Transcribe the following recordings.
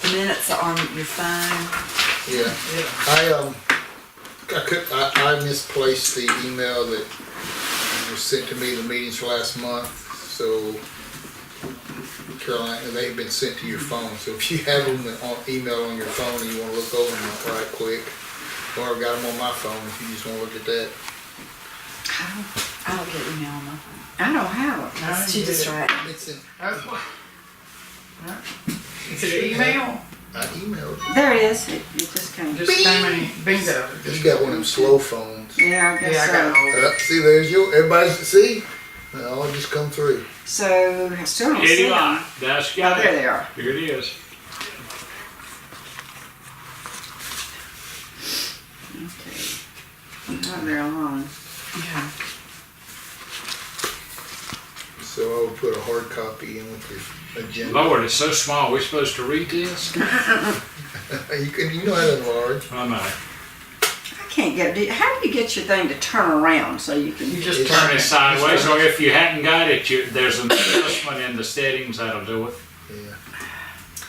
The minutes are on your phone. Yeah. I misplaced the email that was sent to me, the meetings for last month, so Carolina, they've been sent to your phone, so if you have them on email on your phone and you wanna look over them right quick, or I've got them on my phone if you just wanna look at that. I don't get email on my phone. I don't have it. It's too distracting. It's in, Is it email? I emailed you. There it is. It just came. Just came in, bingo. You got one of them slow phones. Yeah, I guess Yeah, I so. got all See, there's your, everybody's, see? They all just come through. So, I still don't see Eddie them. Lott, that's Oh, got there it. they are. Here it is. Okay. Oh, they're on. Yeah. So I will put a hard copy in with your agenda. Lord, it's so small. We're supposed to read this? You know how to enlarge. I know. I can't get it. How do you get your thing to turn around so you can? You just Turn it sideways, or if you hadn't got it, there's an adjustment in the settings that'll do it. Yeah.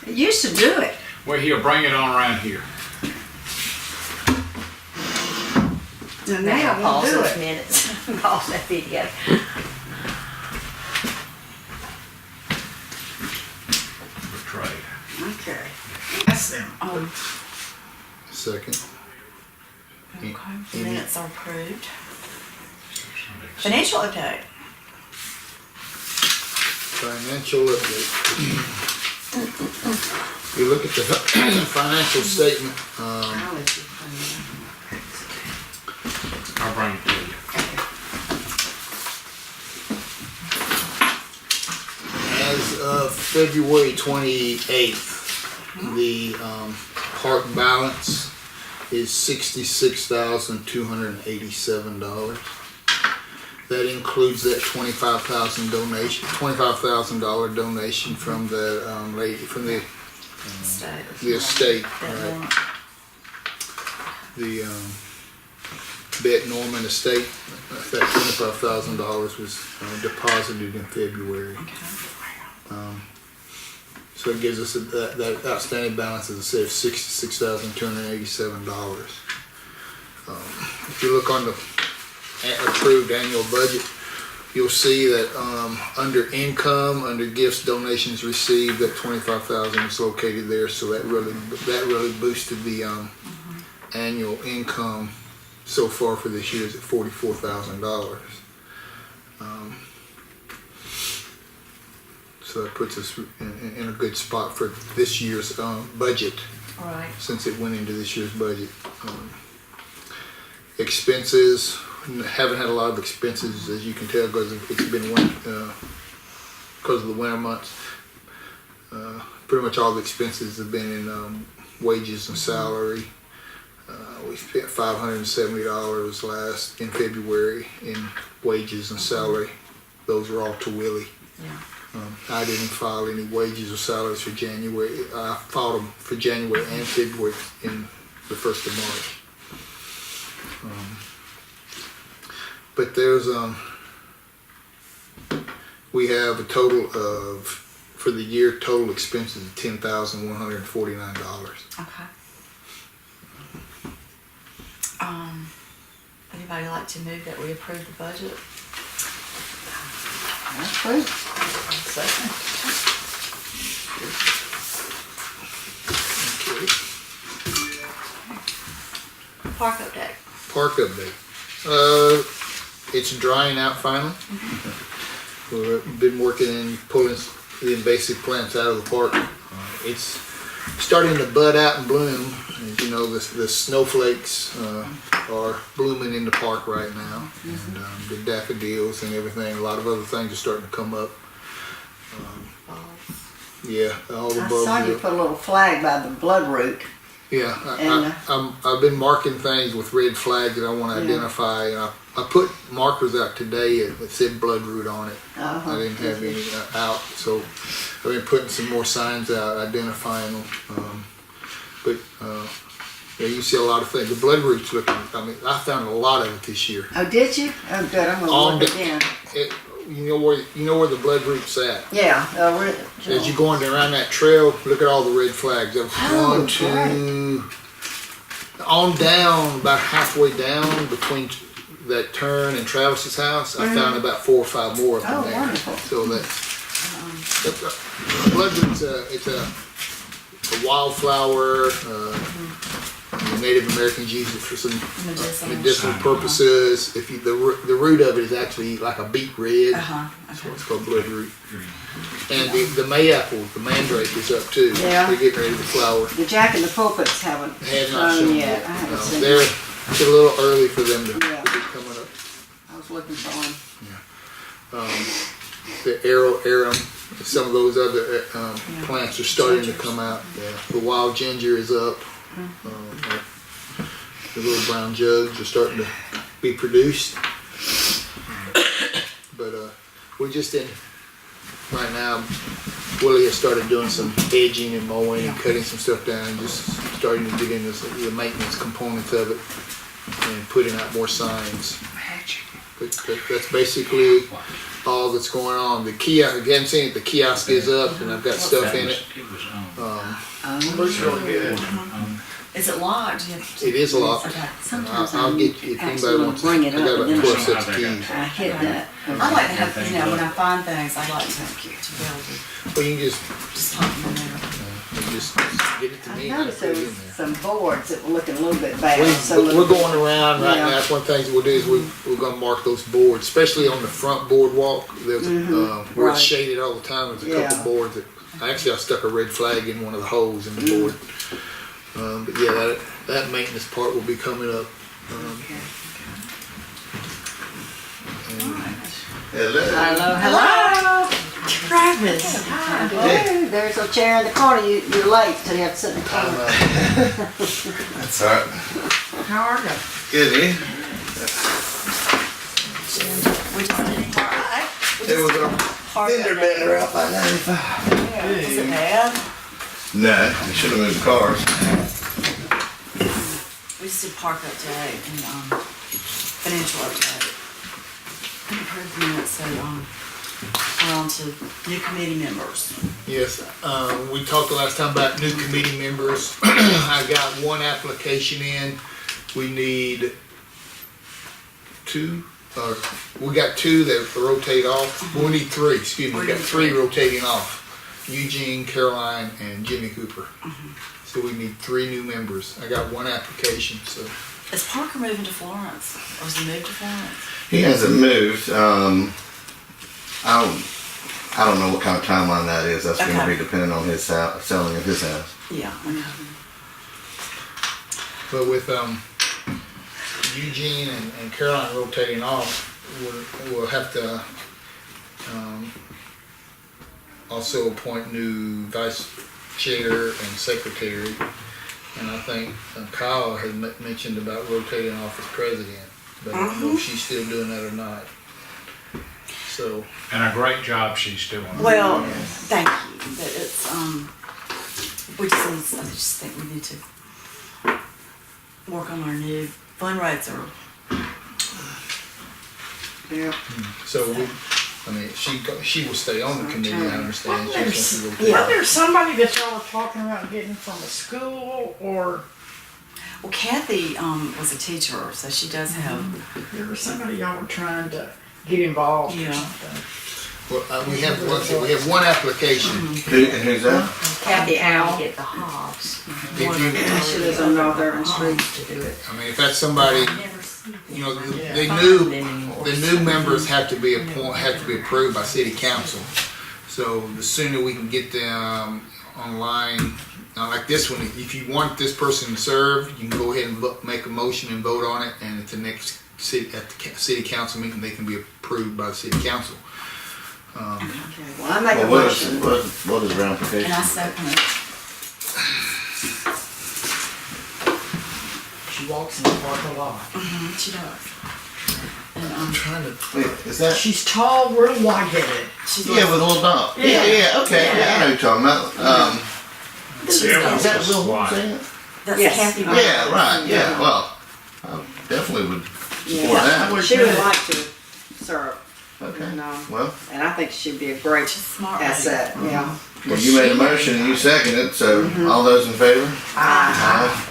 It used to do it. Well, here, bring it on around here. And Now now it won't pause do those it. minutes. Pause that video. Betray. Okay. That's them. Second. Okay. Minutes are approved. Financial update. Financial update. You look at the financial statement, I'll let you find I'll bring it to you. as of February 28th, the park balance is $66,287. That includes that $25,000 donation from the lady from the estate. Right. The Bet Norman estate. That $25,000 was deposited in February. So it gives us that outstanding balance, as I said, of $66,287. If you look on the approved annual budget, you'll see that under income, under gifts, donations received, that $25,000 is located there. So that really boosted the annual income so far for this year is at $44,000. So that puts us in a good spot for this year's budget, Right. since it went into this year's budget. Expenses, haven't had a lot of expenses, as you can tell, because it's been because of the winter months. Pretty much all the expenses have been in wages and salary. We spent $570 in February in wages and salary. Those were all to Willie. Yeah. I didn't file any wages or salaries for January. I filed them for January and February in the 1st of March. But there's we have a total of, for the year, total expenses of $10,149. Okay. Anybody like to move that we approve the budget? That's good. Second. Okay. Park update. Park update. It's drying out finally. We've been working in pulling the invasive plants out of the park. It's starting to bud out and bloom. As you know, the snowflakes are blooming in the park right now, and the daffodils and everything. A lot of other things are starting to come up. Yeah, all the I bulbs. saw you put a little flag by the bloodroot. Yeah, And, I've been marking things with red flags that I want to identify, and I put markers out today that said bloodroot on it. Uh-huh. I didn't have any out, so I've been putting some more signs out identifying them. Yeah, you see a lot of things. The bloodroot's looking. I mean, I found a lot of it this year. Oh, did you? Oh, good. I'm gonna look again. you know where the blood group's at. Yeah, As you're going around that trail, look at all the red flags. There's Oh, one, two, on down, about halfway down between that turn and Travis's house. I found about 4 or 5 more up in there. wonderful. So blood group's it's a wildflower. The Native Americans use it for some medicinal purposes. If you, the root of it is actually like a beet red. That's what it's called, blood root. And the mayapple, the mandrake is up too. Yeah. They're getting ready to flower. The Jack in the Pulpits haven't Have not shown shown yet. yet. I haven't No, seen they're them. it's a little early for them to Yeah. be coming up. I was looking for them. The arum, some of those other plants are starting to come out. Yeah. The wild ginger is up. The little brown jugs are starting to be produced. But we're just in, right now, Willie has started doing some edging and mowing and cutting some stuff down and just starting to get into the maintenance components of it and putting out more signs. But that's basically all that's going on. The kiosk, again, seeing it, the kiosk is up and I've got stuff in it. Looks really good. Is it locked? It is locked. Okay. Sometimes I'll get you, if anybody actually wants, bring I it got up about and 12 then sets of keys. I hit that. I like to have, when I find things, I like to be able Well, you can to just pop them in there. just get it to I me and I'll noticed put there it was in there. some boards that were looking a little bit bad. We're going around right Yeah. now. That's one of the things we'll do is we're going to mark those boards, especially on the front boardwalk. There's where it's Right. shaded all the time. There's a Yeah. couple boards that I stuck a red flag in one of the holes in the board. But yeah, that maintenance part will be coming up. Hello. Travis. Hello. There's a chair in the corner. You're late, so you have to sit in the corner. That's all right. How are you? Good, eh? We just did It was a park. fender bender out by 95. Is it bad? No, we should have moved cars. We just did park update and financial update. Approved minutes, so we're on to new committee members. Yes, we talked the last time about new committee members. I got one application in. We need 2, or we got 2 that rotate off. We need 3, excuse me. We got 3 rotating off. Eugene, Caroline, and Jimmy Cooper. So we need 3 new members. I got 1 application, so. Is Parker moving to Florence? Or is he moved to Florence? He hasn't moved. I don't know what kind of timeline that is. That's going to Okay. be depending on his house, selling of his house. Yeah. Okay. But with Eugene and Caroline rotating off, we'll have to also appoint new vice chair and secretary. And I think Kyle had mentioned about rotating off as president, but I don't know if she's still doing that or not. So, And a great job she's doing. Well, thank you, but it's, I just think we need to work on our new fundraiser. Yeah. so she will stay on the committee, I understand. She just wants to Yeah. Wasn't there somebody that y'all were talking about getting from a school or Well, Kathy, was a teacher, so she does have, there was somebody y'all were trying to get involved or Yeah. something? Well, we have 1 application. Who's that? Kathy Owl. get the Hobbs. If you, She lives on North Irving Street. To do it. I mean, if that's somebody, Never see you know, the new members have to be approved by city council. So the sooner we can get them online, like this one, if you want this person to serve, you can go ahead and make a motion and vote on it, and at the next city council meeting, they can be approved by the city council. Well, I make a Well, motion. what is your application? And I second it. She walks in the park a lot. She does. And, I'm trying to. Wait, is that? She's tall, real white-headed. she's Yeah, with a little dog. Yeah, okay. Yeah, I know what you're talking about. she's Yeah, got- Is that Will Why? saying? That's Yes. Kathy. Yeah, right. Yeah, well, I definitely would support that. She would like to serve. Okay. And, Well, and I think she should be a great She's a smart lady. asset, yeah. well, you made a motion and you seconded it, so all those in favor? Aye.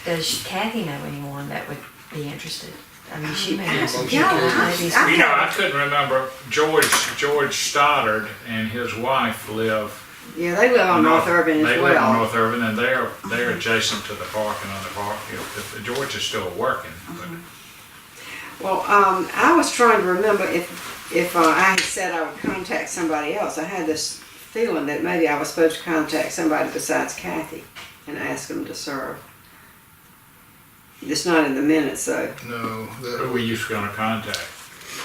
Does Kathy know anyone that would be interested? I mean, she may know some Yeah, people. I- Maybe I- some- You know, I couldn't remember, George Stoddard and his wife live. Yeah, they live on North Urban They as live on well. North Urban, and they're adjacent to the park and on the park. George is still working, but Well, I was trying to remember if I had said I would contact somebody else. I had this feeling that maybe I was supposed to contact somebody besides Kathy and ask them to serve. It's not in the minutes, though. No, who we used to contact.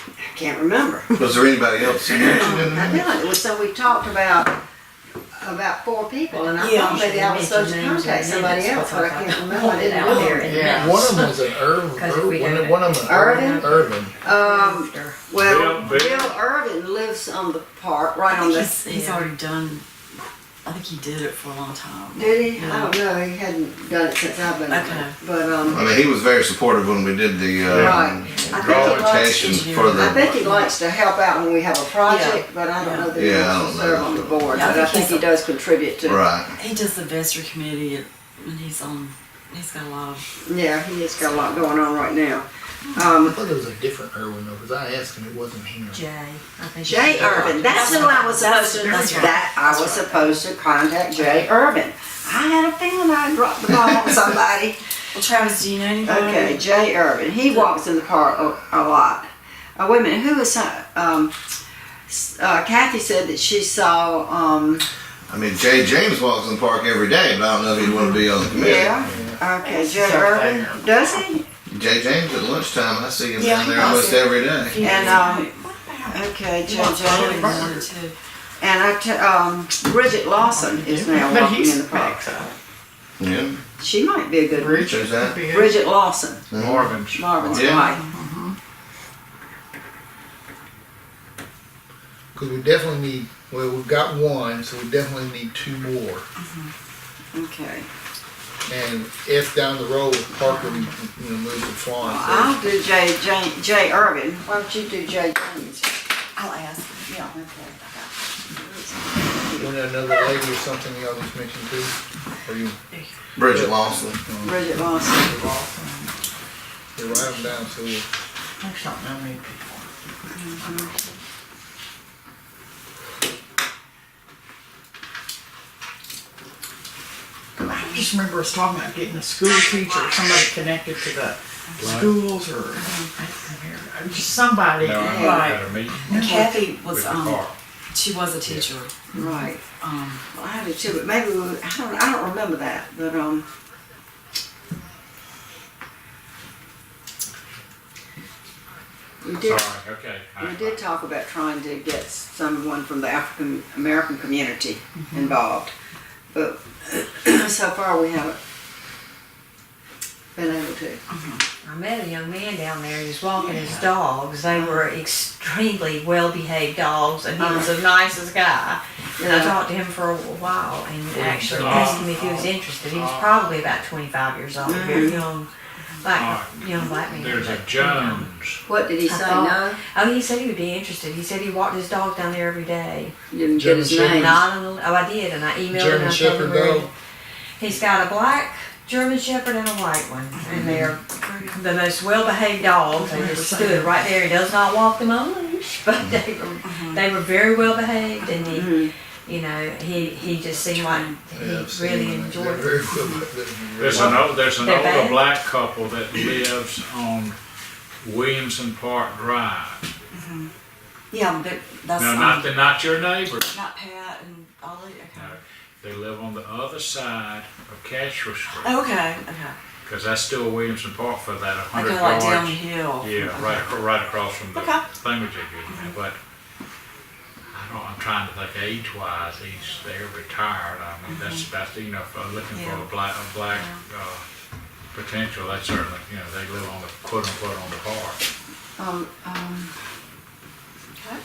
I can't remember. Was there anybody else you mentioned in I there? didn't. It was so we talked about 4 people, and I Yeah, thought maybe I was supposed to mention names contact in somebody minutes, else, but I because can't I remember. I pulled it didn't out there look. in Yeah. one of them was an Irvin. 'Cause if we do One of them Irvin? Irvin. Well, Bill- Bill Irvin lives on the park, right I on think the. he's already done, I think he did it for a long time. Did he? Yeah. I don't know. He hadn't done it since I've been. Okay. But I mean, he was very supportive when we did the Right. I think he orientation likes for I think he the. likes to help out when we have a project, but I don't know that he Yeah, I wants to don't know. serve on the board. Yeah, I But I think think he's he does contribute to. Right. He does the vestry committee, and he's got a lot of, Yeah, he has got a lot going on right now. I thought it was a different Irvin though, because I asked him, it wasn't him. Jay, I think. Jay it's- Irvin, that's who I was supposed to, That's right. that I was supposed to contact Jay Irvin. I had a feeling I dropped the ball on somebody. well, Travis, do you know anybody? Okay, Jay Irvin, he walks in the park a lot. Wait a minute, who was, Kathy said that she saw, I mean, Jay James walks in the park every day, but I don't know if he'd want to be on the committee. yeah, okay, Jay Irvin, does he? Jay James at lunchtime, I see him Yeah, down he there almost does. every day. And, What about? okay, He Jay wants Jay Irvin. Irvin too. And Bridget Lawson is now But walking he's in the park. Yeah. She might be a good one. Who's that? Bridget Lawson, Marvin's. Marvin's Yeah. wife. Because we definitely need, well, we've got one, so we definitely need 2 more. Okay. And if down the road Parker, moves to Florence, I'll do Jay Irvin. Why don't you do Jay James? I'll ask him. Yeah. then another lady or something y'all just mentioned too? Or you Bridget Lawson. Bridget Lawson. you write them down so we'll. There's not that many people. I just remember us talking about getting a school teacher, or somebody connected to the schools, or just somebody. No, I Right. got a meeting And Kathy was, with the park. she was a teacher. Right. Well, I did too, but maybe I don't remember that, but we did. Sorry, okay. We did talk about trying to get someone from the African American community involved, but so far we haven't been able to. I met a young man down there, he was walking his dogs. They were extremely well-behaved dogs, and he was the nicest guy. And I talked to him for a while and actually asked him if he was interested. He was probably about 25 years old, very young black man. There's a Jones. What did he say? thought- No, Oh, he said he would be interested. He said he walked his dog down there every day. you didn't get his German name. Not on the, oh, I did, and I emailed him. German And I told Shepherd him where dog? he's got a black German Shepherd and a white one, and they're the most well-behaved dogs. They just stood right there. He does not walk them on leash, but they were very well behaved, and he just seemed like he really enjoyed it. Very well. There's an They're older bad? black couple that lives on Williamson Park Drive. Yeah, that's Now, not your neighbors. not Pat and Ollie. No, Okay. they live on the other side of Cashel Street. Okay. Because that's still Williamson Park for that 100 Okay, like yards. down the hill. Yeah, right across from the Okay. thingamajig. But I'm trying to think age-wise. They're retired. I mean, that's for looking for a black potential. They certainly they live on the quote unquote on the park. Okay.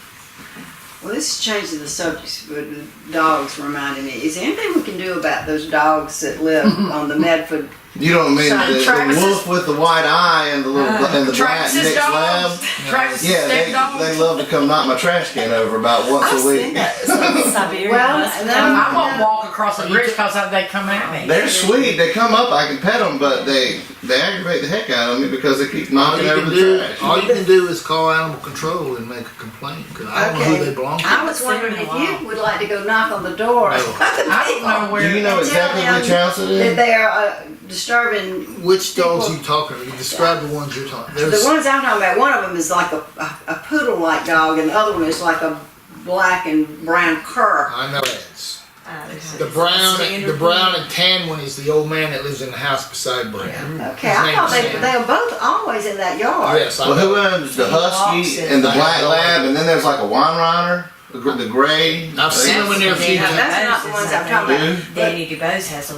Well, this is changing the subject, but the dogs reminded me. Is there anything we can do about those dogs that live on the Medford You don't mean the Travis's- wolf with the white eye and the little and the black Travis's mixed lab? dogs. Travis's Yeah, step dogs. they love to come knock my trash can over about once I've a week. seen that. It's like Siberian Well, husky. and I won't walk across the bridge because they come at me. They're sweet. They come up. I can pet them, but they aggravate the heck out of me because they keep knocking over the trash. All you can do is call animal control and make a complaint, because I don't know who they belong to. I was wondering if you would like to go knock on the door. No. I don't know where. Do you know And tell exactly them which house it That is? they are disturbing. Which dogs People- you talking about? You describe the ones you're talking. The ones I'm talking about, one of them is like a poodle-like dog, and the other one is like a black and brown cur. I know that's. Okay. The brown Standard and tan one is the old man that lives in the house beside Brad. Okay, I thought they were both always in that yard. Yes, I Well, know. who owns the He walks husky it. and the I black have no lab, idea. and then there's like a Weimaraner, the gray. I've seen them in there a few Now, times. that's not the ones I'm talking about. Who? Danny DuBose has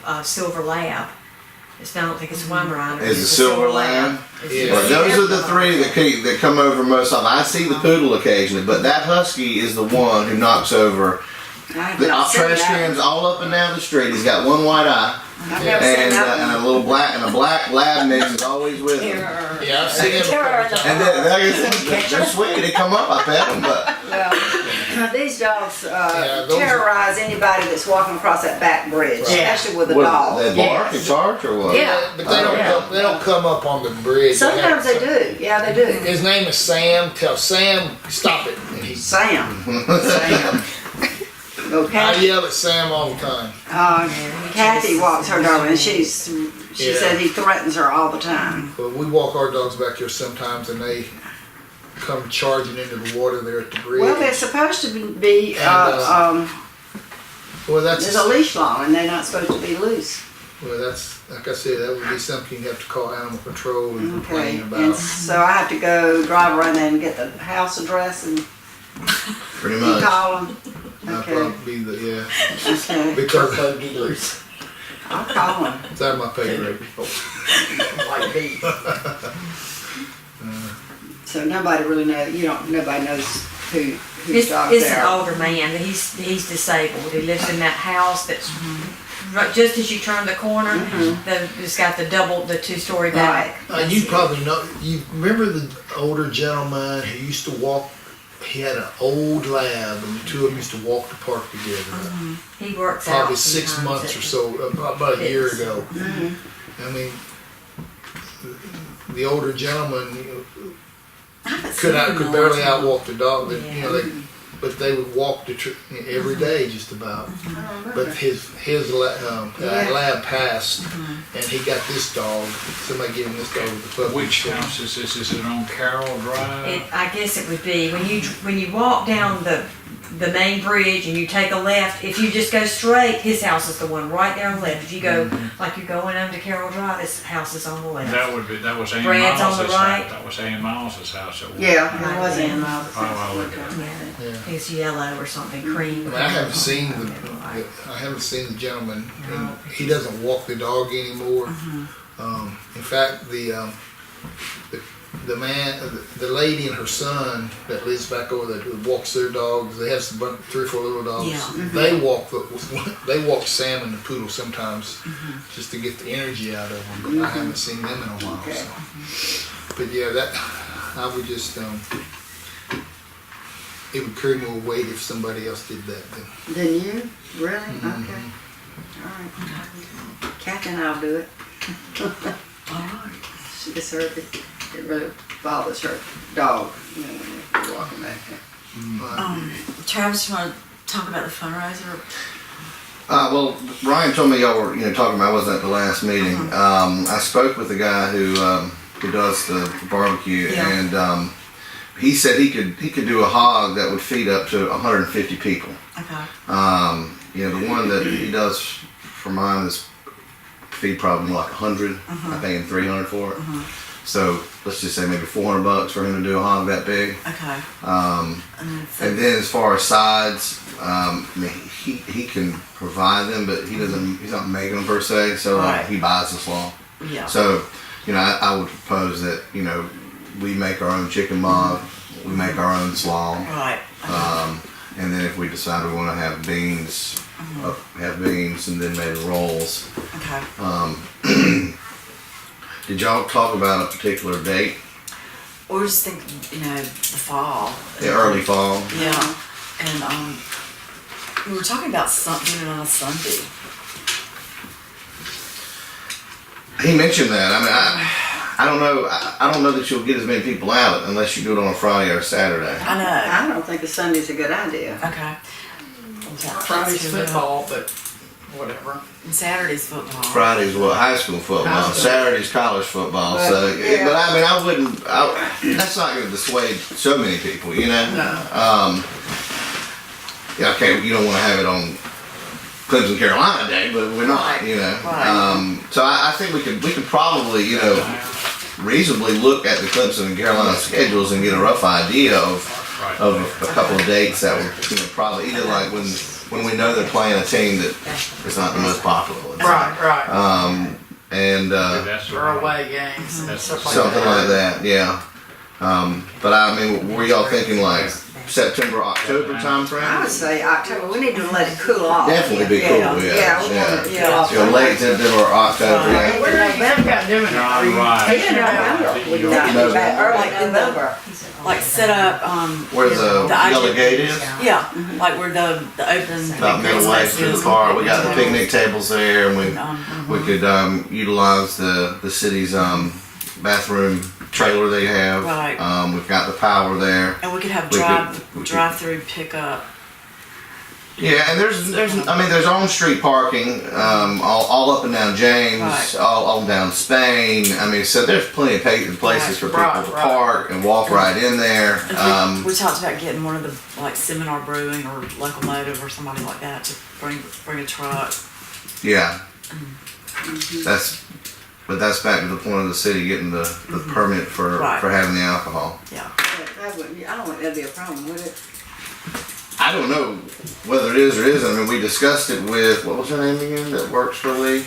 a silver lab. I don't think it's a Weimaraner. Is It's it a silver lab? It's Yeah. a Well, those are the silver three lab. that come over most often. I see the poodle occasionally, but that husky is the one who knocks over I have the not seen trash that. cans all up and down the street. He's got one white eye I've never seen and that and one. a little black lab mix is always with him. Yeah, I've seen them. a couple times. And they're sweet. They come up, I pet them, but Well, these dogs those- terrorize anybody that's walking across that back bridge, Right. especially with a what, dog. they bark and charge or what? Yeah. But they don't. Yeah. They don't come up on the bridge. Sometimes they do. Yeah, they do. His name is Sam. Tell Sam stop it. And he's. Sam. Sam. I Okay. yell at Sam all the time. Kathy walks her dog, and she Yeah. said he threatens her all the time. But we walk our dogs back here sometimes, and they come charging into the water there at the bridge. Well, they're supposed to be. Well, There's a leash law, and they're not supposed to be loose. Well, that's like I said. That would be something you have to call animal control and Okay. complain And about. so I have to go drive around there and get the house address and Pretty much. call them. That'd Okay. probably be the Okay. because I'll call them. it's out of my pay grade. Like these. So nobody really knows. Nobody knows whose It's, dogs it's they an are. older man. He's disabled. He lives in that house that's right just as you turn the corner. It's got the 2-story back. You probably know. You remember the older gentleman who used to walk. He had an old lab, and the two of them used to walk the park together. He works out Probably 6 sometimes months at or the- so, about a year Fitness. ago. I mean, the older gentleman could barely outwalk the dog. But they would walk every day just about. But his lab passed, and he got this dog. Somebody gave him this dog with the puppy. Which house is this? Is it on Carroll Drive? I guess it would be when you walk down the main bridge and you take a left. If you just go straight, his house is the one right there on the left. If you go like you're going over to Carroll Drive, his house is on the left. That was Ann Brad's on the Miles's right. house. That was Ann Miles's house. At one Yeah, time. it was in my Oh, I'll look at it. Yeah, Yeah. it's yellow or something, cream. I haven't seen the gentleman. And he doesn't walk the dog anymore. In fact, the lady and her son that lives back over there who walks their dogs. They have 3 or 4 little dogs. Yeah. They walk Sam and the poodle sometimes just to get the energy out of them. But I haven't seen them in a while. Okay. So. But yeah, I would just. It would carry more weight if somebody else did that. Then you? Really? Okay. All right. Kathy and I'll do it. It's her. It really bothers her dog. When you're walking back there. Travis, you want to talk about the fundraiser? Well, Ryan told me y'all were talking about. I wasn't at the last meeting. I spoke with the guy who does the barbecue, Yeah. and he said he could do a hog that would feed up to 150 people. Okay. The one that he does for mine is feed probably like 100. I pay him 300 for it. So let's just say maybe $400 for him to do a hog that big. Okay. And then as far as sides, I mean, he can provide them, but he doesn't. He's not making them per se. So Right. he buys the slaw. Yeah. So I would propose that we make our own chicken bog, we make our own slaw, Right. and then if we decide we want to have beans, have beans, and then maybe rolls. Okay. Did y'all talk about a particular date? We're just thinking, the fall. The early fall? Yeah, and, we were talking about doing it on a Sunday. He mentioned that. I mean, I don't know. I don't know that you'll get as many people out unless you do it on a Friday or a Saturday. I know. I don't think a Sunday's a good idea. Okay. Friday's football, but whatever. And Saturday's football. Friday's high school football. High school. Saturday's college football. So, yeah. but I mean, I wouldn't. That's not going to dissuade so many people, you know. No. Yeah, okay. You don't want to have it on Clemson Carolina Day, but we're not, you know. Right. So I think we could probably, reasonably look at the Clemson and Carolina schedules and get a rough idea of a couple of dates that would, probably either like when we know they're playing a team that is not the most popular. Right. And That's the Or one. away games. That's stuff something like that, yeah. But I mean, were y'all thinking like September, October time frame? I would say October. We need to let it cool off. Definitely be cool, yeah. Yeah, we want it to cool off. Late September or October, yeah. They've got doing it. Right. Like November. Like set up, Where the yellow gate is, yeah, like where the open. about middle way through the park, we got the picnic tables there, and we could utilize the city's bathroom trailer they have. Right. We've got the power there. And we could have We could- drive-through pickup. Yeah, and there's on-street parking, all up and down James, Right. all down Spain. I mean, so there's plenty of places for people to Right. park and walk right in there. And we talked about getting one of the, like, Seminar Brewing or Locomotive or somebody like that to bring a truck. Yeah. But that's back to the point of the city getting the permit for Right. having the alcohol. Yeah. I don't think that'd be a problem, would it? I don't know whether it is or isn't. I mean, we discussed it with, what was her name again that works for Lee?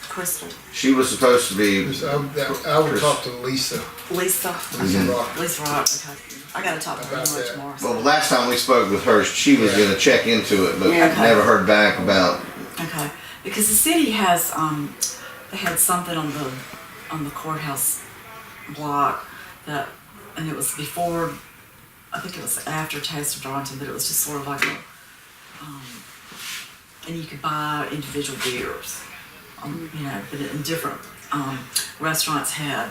Crystal. She was supposed to be, I would talk to Lisa Lisa. Rock. Lisa Rock. Okay. I gotta talk to her About much that. more. well, last time we spoke with her, she was Yeah. going to check into it, but Yeah. never heard back about. Okay, because the city has, they had something on the courthouse block and it was before, I think it was after Taste of Darlington, but it was just sort of like and you could buy individual beers, but in different, restaurants had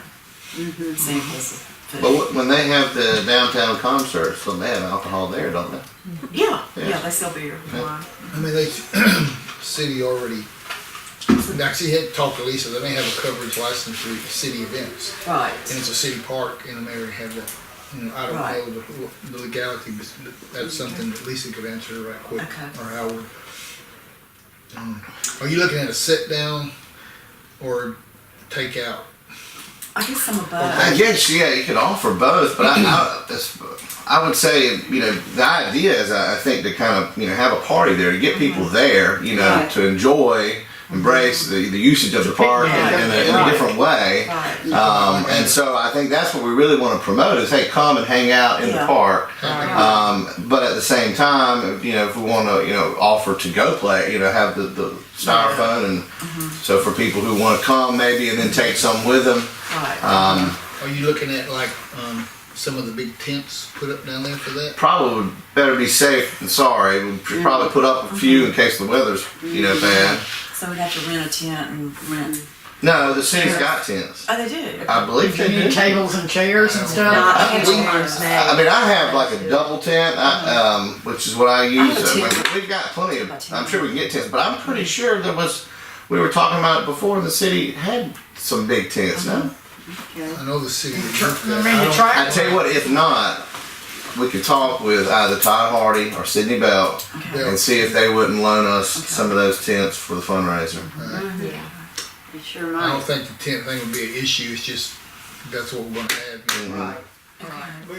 samples of food. But when they have the downtown concerts, so they have alcohol there, don't they? Yeah, Yeah. they sell beer, wine. I mean, city already, actually had talked to Lisa, they may have a coverage license for city events. Right. And it's a city park, and they already have that. I don't Right. know the legality, but that's something that Lisa could answer right quick, Okay. or Howard. Are you looking at a sit down or take out? I guess some of both. I guess, yeah, you could offer both, but I would say, the idea is, I think, to kind of, have a party there, to get people there, Right. to enjoy, embrace the usage of the park in a different way. Right. And so I think that's what we really want to promote is, hey, come and hang out in the Yeah. park. But at the same time, if we want to, offer to go play, have the styrofoam, and so for people who want to come maybe and then take some with them. Right. Are you looking at like some of the big tents put up down there for that? Probably would better be safe than sorry. We'd probably put up a few in case the weather's, bad. So we'd have to rent a tent and rent. No, the city's got tents. Oh, they do. I believe they You need do. tables and chairs and stuff. Not I huge believe- ones, no. I mean, I have like a double tent, which is what I use. have a tent. We've got plenty of. Got tent. I'm sure we can get tents, but I'm pretty sure we were talking about it before. The city had some big tents. No, I know the city. would I look that. mean, the don't- track. I tell you what. If not, we could talk with either Todd Hardy or Sydney Bell Yeah. and see if they wouldn't loan us some of those tents for the fundraiser. You sure I don't might. think the tent thing would be an issue. It's just that's what we're gonna have. Right.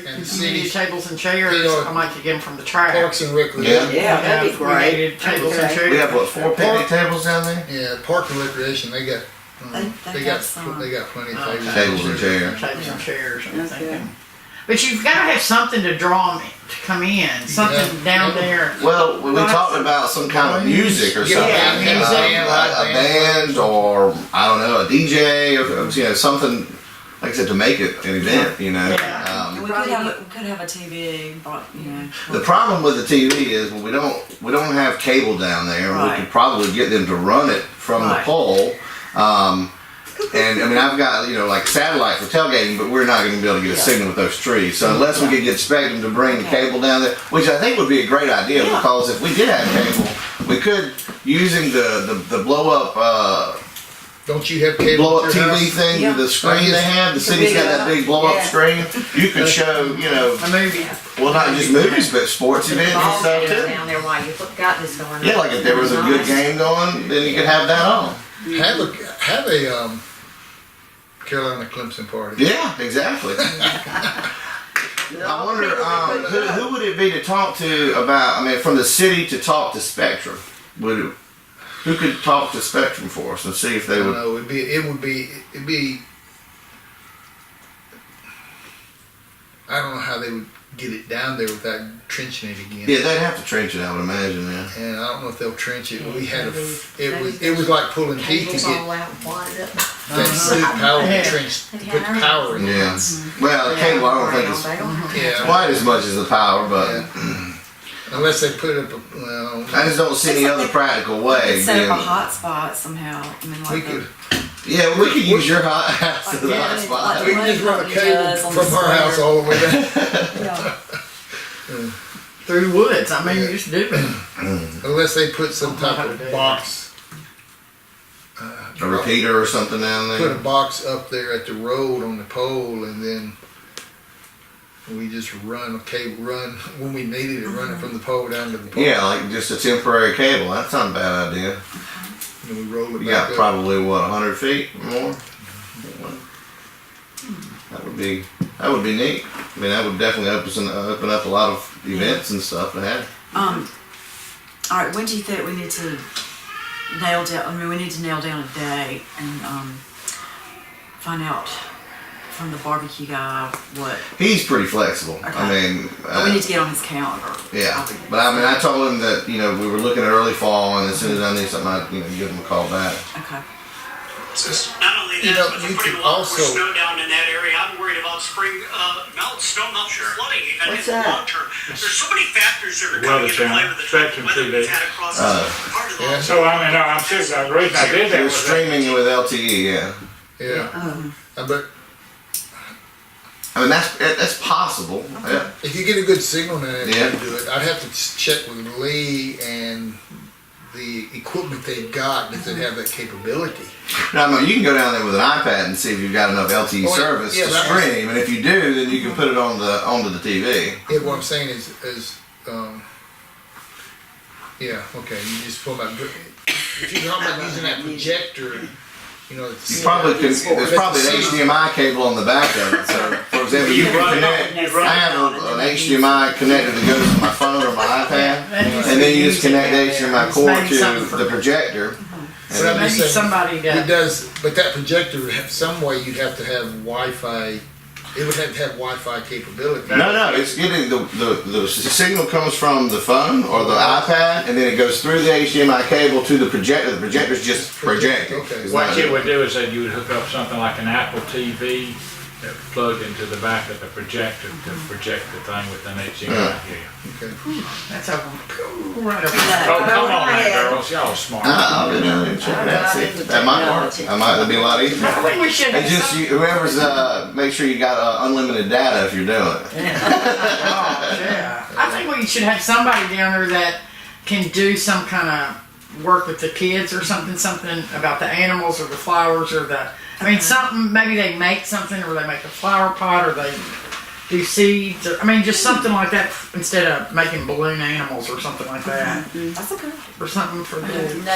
And the You need city tables and chairs. They are- I might get them from the track. Parks and Recreation. Yeah, that'd be We great. needed tables and Okay. chairs. We have what, 4 picnic tables down there? Yeah, Park and Recreation. They got. They They got got some. they got plenty of Okay. tables. Tables and chairs. Tables and chairs. I'm Okay. thinking. But you've got to have something to draw them to come in. Something down there. Well, we talked about some kind of music or something. Yeah, a band, or I don't know, a DJ, or something. Like I said, to make it an event, Yeah. And we could have a TV, but The problem with the TV is we don't have cable down there. Right. We could probably get them to run it from the Right. pole. And I mean, I've got like satellite for tailgating, but we're not going to be able to get a signal with those trees. So unless we could get Spectrum to bring the cable down there, which I think would be a great idea, because if we did have cable, we could, using the blow up. Don't you have cable Blow up at your TV house? thing, Yeah. the screen they have, the city's got that big blow up screen. You could show, A movie. well, not just movies, but sports events and Ball stuff games too. down there while you got this going on. Yeah, like if there was a good game going, then you could have that on. Have a Carolina Clemson party. Yeah, exactly. I wonder, who would it be to talk to about, from the city to talk to Spectrum? Who could talk to Spectrum for us and see if I they don't would? know. It'd be. I don't know how they would get it down there without trenching it again. Yeah, they'd have to trench it, I would imagine, yeah. And I don't know if they'll trench it. We had it was like pulling teeth to Cables get all out wide up. that sleep power Yeah. to trench, to put the power in. Yeah. Well, the cable, I don't think it's Yeah. quite as much as the power, but Yeah. Unless they put up I just don't see any other practical way. set up a being- hotspot somehow. we could Yeah, we could use your hot house as a Yeah, hot spot. we could just run a cable Does on from the our house square. all the way down. Yeah. Through the woods. You just do it. Unless they put some type of box. A repeater or something down Put a there. box up there at the road on the pole, and then we just run a cable, when we needed it, run it from the pole down to the pole. Yeah, like just a temporary cable. That's not a bad idea. And we roll it You back got up. probably 100 feet more. That would be neat. That would definitely open up a lot of events and stuff to have. All right. When do you think we need to nail down? We need to nail down a date and find out from the barbecue guy what. He's pretty flexible. Okay. But we need to get on his calendar. Yeah, but I told him that we were looking at early fall, and as soon as I knew something, I'd give him a call back. Okay. Not only You that, know, but you they're putting could a lot also- more snow down in that area. I'm worried about spring snow melt flooding even What's in the that? long term. There's so many factors that are Weather coming into play channel, with the type of Spectrum weather TV. we've had across this part of the Yeah. So I'm serious. The reason I did that We're was that streaming with LTE, yeah. Yeah. But That's possible. Yeah. if you get a good signal in it, Yeah. you can do it. I'd have to check with Lee and the equipment they've got if they have that capability. No, you can go down there with an iPad and see if you've got enough LTE Oh, yeah. service Yeah, to that was- stream, and if you do, then you can put it onto the TV. Yeah, what I'm saying is yeah, okay. You just pull that. If you're talking about using that projector, You probably could. There's probably an HDMI cable on the back of it. So, for example, you can connect. I have an HDMI connector that goes to my phone or my iPad, and then you just connect the HDMI cord to the projector. But I'm Maybe just saying, somebody it that. does. But that projector, some way you'd have to have Wi-Fi. It would have to have Wi-Fi capability. No, it's getting the signal comes from the phone or the iPad, and then it goes through the HDMI cable to the projector. The projector's just projecting. Okay. It's what not- you would do is that you would hook up something like an Apple TV that plugged into the back of the projector to project the thing with an HDMI. Okay. That's over. Right over Oh, there. come on now, girls, y'all smart. I'll go down there and check it out. See, that might work. That'd be a lot easier. I think we should. And just whoever's make sure you got unlimited data if you're doing it. Yeah. I think we should have somebody down there that can do some kind of work with the kids or something about the animals or the flowers or something. Maybe they make something, or they make a flower pot, or they do seeds, or just something like that instead of making balloon animals or something like that, That's okay. or something for the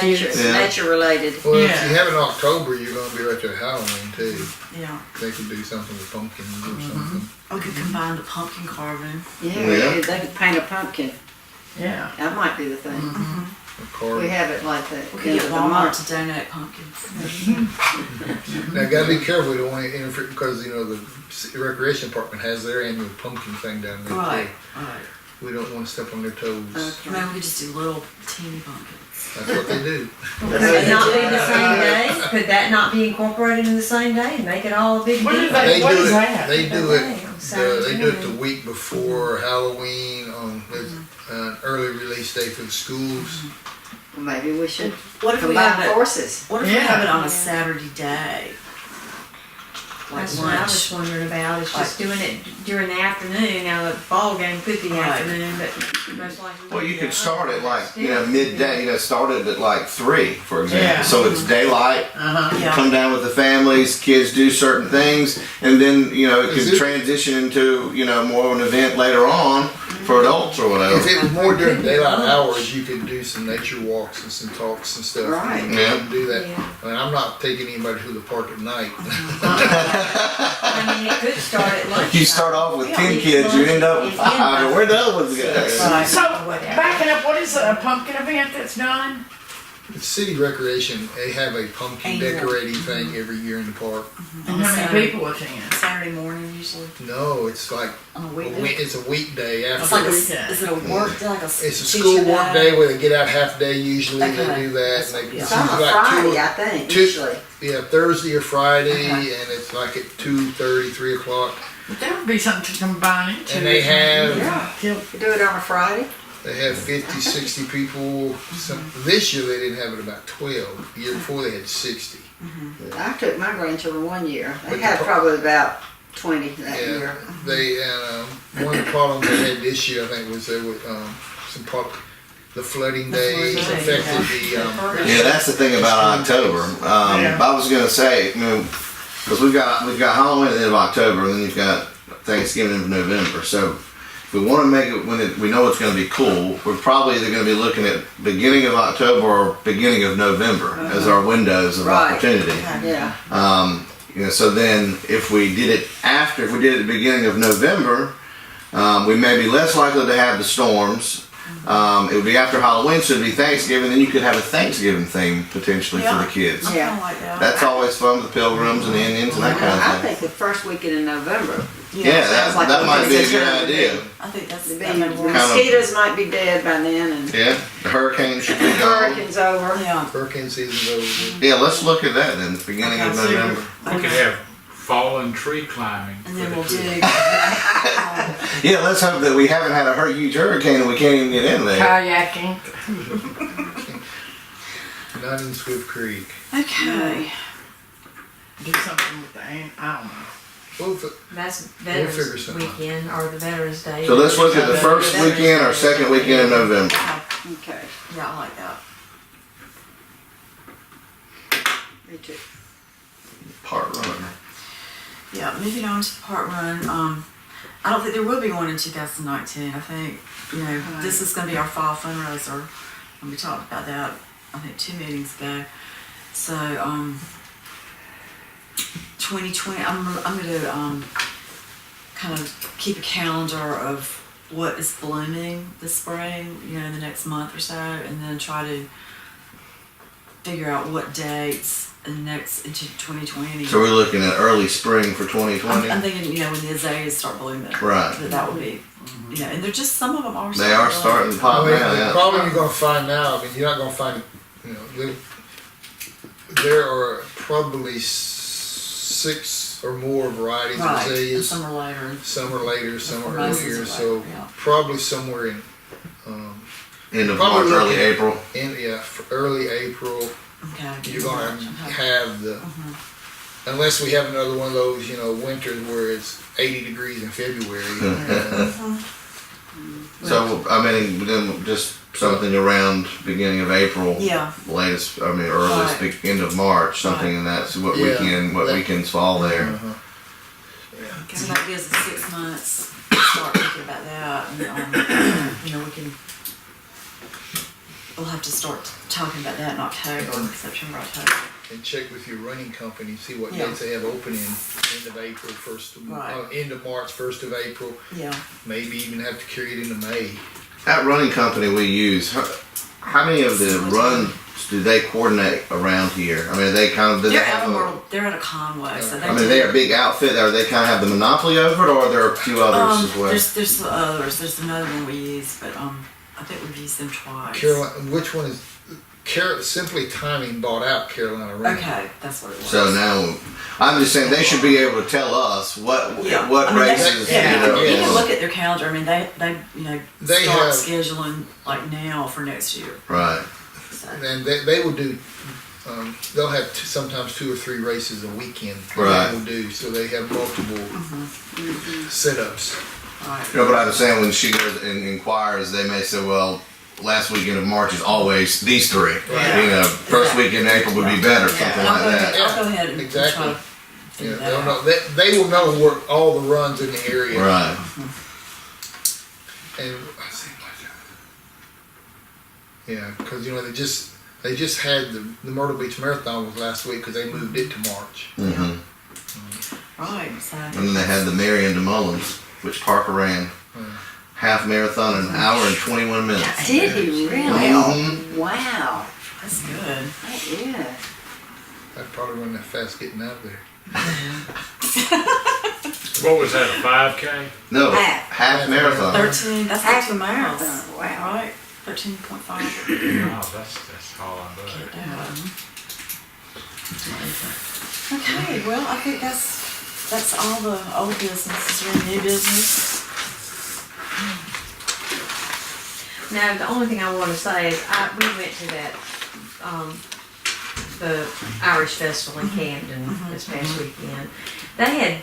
Nature, kids. Yeah. nature related. Well, Yeah. if you have it in October, you're going to be right there at Halloween too. Yeah. They could do something with pumpkins or something. We could combine the pumpkin carving. Yeah, Yeah. they could paint a pumpkin. Yeah. That might be the thing. a card. We have it like the We could end get of the Walmart month. to donate pumpkins. Now, gotta be careful, we don't want to interfere, because, you know, the recreation department has their annual pumpkin thing down there Right, too. right. We don't want to step on their toes. Maybe we could just do little teeny pumpkins. That's what they do. Could it not be the same day? Could that not be incorporated in the same day and make it all a big What deal? is that? What is that? They do it, On Saturday they do it the morning. week before Halloween, there's an early release day for the schools. Well, maybe we should What if we have combine it? forces. What if we Yeah. have it on a Yeah. Saturday day? Like That's what I lunch. was wondering about, is just doing it during the afternoon. Now, the ball game could be Right. afternoon, but most likely. Well, you be could start at like, Still, midday, start it at like 3, for example. Yeah. So it's daylight, Yeah. come down with the families, kids do certain things, and then, it Is could it- transition into, more of an event later on for adults or If whatever. it was more during daylight hours, you could do some nature walks and some talks and stuff. Right. You Yeah. can do that. Yeah. I mean, I'm not taking anybody to the park at night. I mean, it could start at lunch. You start off with Yeah, 10 each kids, you end up with lunch 5, and where the other ones go? Right. So, Whatever. backing up, what is a pumpkin event that's done? The city recreation, they have a pumpkin Annual. decorating thing every year in the park. And how many people attend? Saturday morning usually, No, it's like, on a weekday. it's a weekday It's after. like weekend. is it a work day, like a It's a teacher school work day where they get out half day usually, Okay. they do that. That's And they, what- It's on a like Friday, I think, two- usually. Yeah, Thursday or Friday, Okay. and it's like at 2:30, 3 o'clock. But that would be something to combine into. And they have- Yeah. Kill- You do it on a Friday? They have 50, 60 people. This year they didn't have it about 12. The year before they had 60. I took my grandchildren one year. They But had the- probably about 20 that Yeah, year. they one of the problems they had this year, I think, was there was the flooding days flooding, affected the. Yeah, that's the thing about October. Yeah. I was gonna say, because we've got Halloween at the end of October, and then you've got Thanksgiving in November. So if we want to make it when we know it's going to be cool, we're probably either going to be looking at beginning of October or beginning of November as our windows of Right. opportunity. Yeah. So then if we did it at the beginning of November, we may be less likely to have the storms. It would be after Halloween, so it'd be Thanksgiving, then you could have a Thanksgiving theme potentially for the kids. I Yeah. kinda like that. That's always fun with the pilgrims and the Indians and that kind I of thing. think the first weekend in November. Yeah, sounds like that a might be a good good time to idea. I think that's The that might work. Kind of- mosquitoes might be dead by then, and Yeah, the hurricane should be the gone. hurricane's over. Yeah. Hurricane season's over. Yeah, let's look at that then, beginning of Okay, so- November. We could have fallen tree climbing. And for then the we'll kids. dig. Yeah, let's hope that we haven't had a huge hurricane and we can't even get in there. Kayaking. Not in Swift Creek. Okay. Do something with the I don't know. Well, if it- That's figure Veterans something out. Weekend or the Veterans Day. So let's look at the first weekend or second weekend of November. Okay, Yeah, I like that. me too. Park run. Yeah, moving on to the park run. I don't think there will be one in 2019. I think, this is going to be our fall fundraiser. And we talked about that, I think, 2 meetings ago. So, 2020, I'm going to kind of keep a calendar of what is blooming this spring, in the next month or so, and then try to figure out what dates into 2020. So we're looking at early spring for 2020. I'm thinking, when the azaleas start blooming, Right. that would be, and they're just, some of them are. They are starting to pop I mean, now, the yeah. problem you're going to find now, I mean, you're not going to find, there are probably 6 or more varieties of Right, and azaleas. some are later. Some are later, some are Most earlier, are so later, yeah. probably somewhere in, End of Probably March, early looking- April. for early April, Okay. you're going to Okay. have the, unless we have another one of those, winters where it's 80 degrees in February. So, then just something around beginning of April. Yeah. Latest, earliest, Right. end of March, something in that, so what Yeah. weekends fall there. Uh-huh. So that gives us 6 months to start thinking about that, and, we'll have to start talking about that in October, September, October. And check with your running company, see what Yeah. dates they have open in end of April, Right. end of March, 1st of April. Yeah. Maybe even have to carry it into May. That running company we use, how many of the runs do they coordinate around here? I mean, are they kind of, do they They're have they're at a Conway, so they I mean, they're a big outfit. Are they kind of have the monopoly over it, or are there a few others as well? There's some others. There's another one we use, but I think we've used them twice. Carolina, which one is, Simply Timing bought out Carolina Run. Okay, that's what it was. So now, I'm just saying they should be able to tell us what I mean, races. you can know, look at their calendar. I mean, they They start have- scheduling like now for next year. Right. So. And they will do, they'll have sometimes 2 or 3 races a weekend. Right. They will do, so they have multiple setups. Right. You know, but I was saying when she goes and inquires, they may say, well, last weekend of March is always these 3. Yeah. You know, first weekend in April would be better, something I'll like go ahead. that. I'll go ahead and Exactly. try to Yeah, figure that they'll out. know, they will know where all the runs in the area. Right. And yeah, because they just had the Myrtle Beach Marathon was last week because they moved it to March. Mm-hmm. Right. So. And then they had the Marion to Mullins, which Parker ran. Half marathon in an hour and 21 minutes. Did he really? Mhm. Wow. That's good. That is. I'd probably run that fast getting out of there. What was that, a 5K? No, Half. half marathon. 13. That's Half 13 miles. marathon, wow. Right. 13.5. Wow, that's hard, but. Okay. Well, I think that's all the old business. Is there any new business? Now, the only thing I want to say is we went to that, the Irish Festival in Camden this past weekend. They had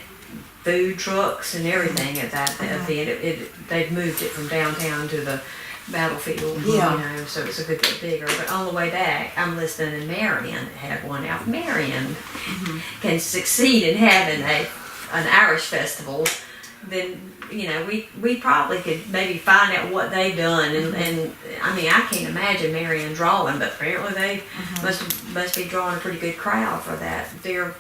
food trucks and everything at that event. They'd moved it from downtown to the battlefield, Yeah. you know, so it's a good bit bigger. But on the way back, I'm listening in Marion, had one out. Marion can succeed in having an Irish festival. Then we probably could maybe find out what they've done, and I mean I can't imagine Marion drawing, but apparently they must be drawing a pretty good crowd for that. Their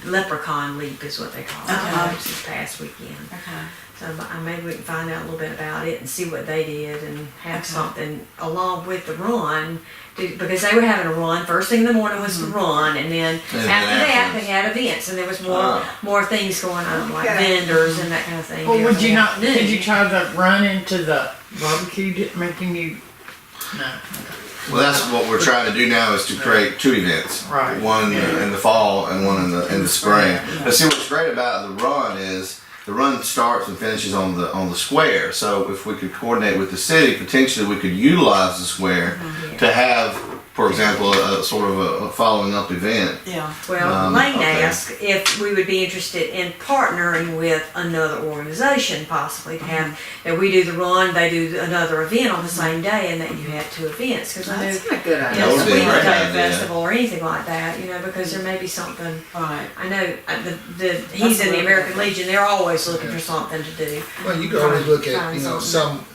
Leprechaun Leap is what they call it. Okay. This past weekend. Okay. So maybe we can find out a little bit about it and see what they did and have something along with the run. Because they were having a run. First thing in the morning was the run, and then after that they had events, and there was more things going on, like vendors and that kind of thing. Well, would you not? Noon. Could you try to run into the barbecue, making you? No. Well, that's what we're trying to do now is to create 2 events. Right. One in the fall and one in the spring. But see, what's great about the run is the run starts and finishes on the square. So if we could coordinate with the city, potentially we could utilize the square to have, for example, a sort of a following up event. Yeah. Well, Lane okay. asked if we would be interested in partnering with another organization, possibly to have that we do the run, they do another event on the same day, and that you have 2 events. Because I That's know, a good you idea. That know, would the be a Sweet great Potato idea. Festival or anything like that, because there may be something. Right. I know he's in the American Legion. They're always looking for something to do. Well, you can always look at, Find some,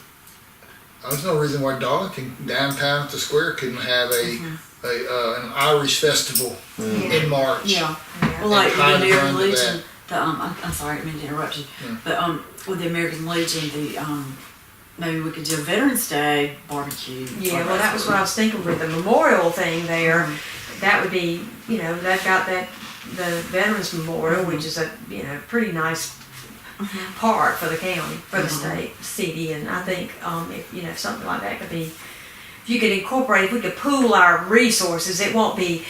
there's no reason why Darlington, downtown at the square, couldn't have an Irish festival in March. Yeah. Yeah. Well, like with the kind of American run to Legion, I'm sorry, I didn't mean to interrupt you, but with the American Legion, maybe we could do a Veterans Day barbecue. Yeah, well, that was what I was thinking with the memorial thing there. That would be, they've got the Veterans Memorial, which is a, pretty nice park for the county, for the state, city, and I think, if something like that could be, if you could incorporate, if we could pool our resources, it won't be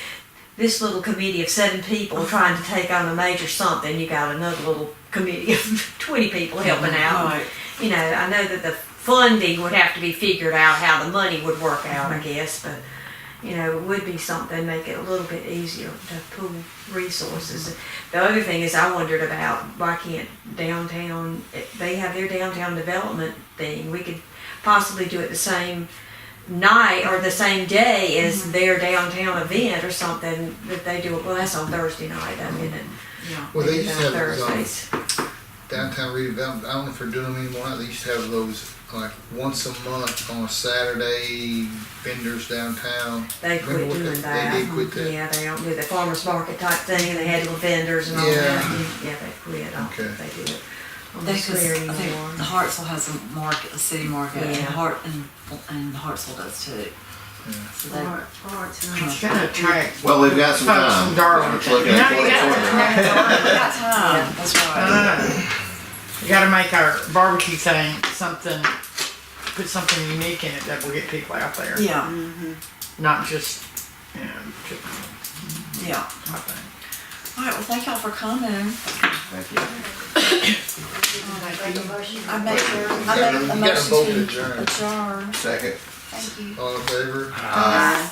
this little committee of 7 people trying to take on a major something. You got another little committee of 20 people helping out. Right. I know that the funding would have to be figured out, how the money would work out, I guess, but it would be something, make it a little bit easier to pool resources. The other thing is I wondered about why can't downtown, they have their downtown development thing, we could possibly do it the same night or the same day as their downtown event or something that they do. Well, that's on Thursday night, isn't it? Yeah. Well, they do used to that on have Thursdays. downtown redevelopment. I don't know if they're doing them anymore. They used to have those like once a month on a Saturday, vendors downtown. They quit Remember what doing that. They did quit that. Yeah, they don't do the farmer's market type thing, and they had little vendors and all Yeah. that. Yeah, they quit. I don't think Okay. they do it. Because There I think anymore. Hartsville has a market, a city market, and Yeah. and Hartsville does too. So they, It's gonna attract Well, we've got some folks time. from Darlington. Let's look at No, you 2020. we got time. That's right. We gotta make our barbecue thing something, put something unique in it that will get people out there. Yeah, Not just, chicken. yeah. All right. Well, thank y'all for coming. Thank you. I make a You got a motion vote to to adjourn. adjourn. Second. Thank you. All in favor? Aye.